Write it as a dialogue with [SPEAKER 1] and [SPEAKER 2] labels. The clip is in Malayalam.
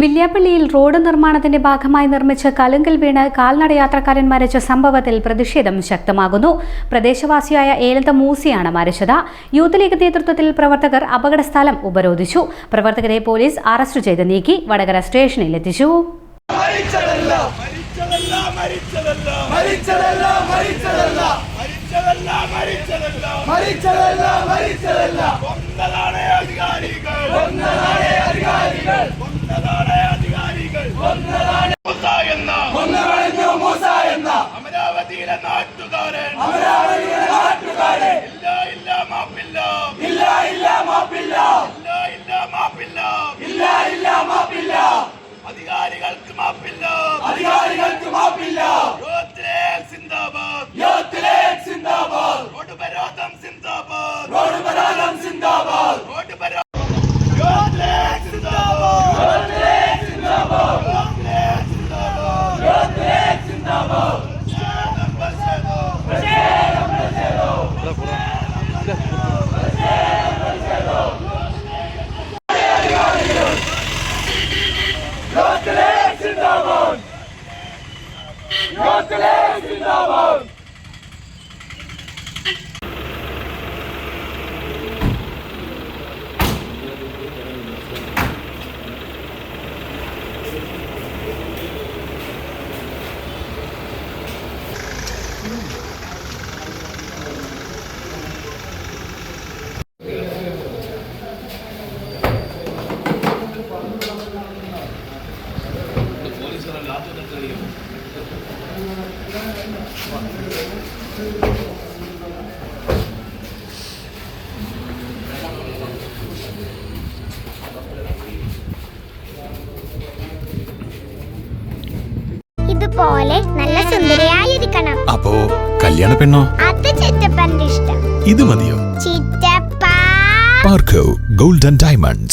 [SPEAKER 1] വില്യാപ്പള്ളിയിൽ റോഡ് നിർമ്മാണത്തിന്റെ ഭാഗമായി നിർമ്മിച്ച കലുങ്കിൽ വീണ് കാൽനടയാത്രക്കാരൻ മരിച്ച സംഭവത്തിൽ പ്രതിഷേധം ശക്തമാകുന്നു. പ്രദേശവാസിയായ ഏലത്ത മൂസിയാണ് മരിച്ചത്. യൂത്ത് ലീഗ് നേതൃത്വത്തിൽ പ്രവർത്തകർ അപകടസ്ഥലം ഉപരോധിച്ചു. പ്രവർത്തകരെ പോലീസ് അറസ്റ്റ് ചെയ്ത് നീക്കി വടകര സ്റ്റേഷനിലെത്തിച്ചു.
[SPEAKER 2] അമരാവതിയിലെ നാട്ടുകാരൻ അധികാരികൾക്ക് മാപ്പില്ല. റോഡ് ഉപരോധം സിന്ദാബാദ്.
[SPEAKER 3] ഇതുപോലെ നല്ല സുന്ദരിയായിരിക്കണം.
[SPEAKER 4] അപ്പോ കല്യാണ പെണ്ണോ?
[SPEAKER 3] അത് ചിറ്റപ്പന്റെ ഇഷ്ടം.
[SPEAKER 4] ഇത് മതിയോ?
[SPEAKER 3] ചിറ്റപ്പ.
[SPEAKER 4] പാർക്കോ ഗോൾഡൻ ഡയമണ്ട്സ്.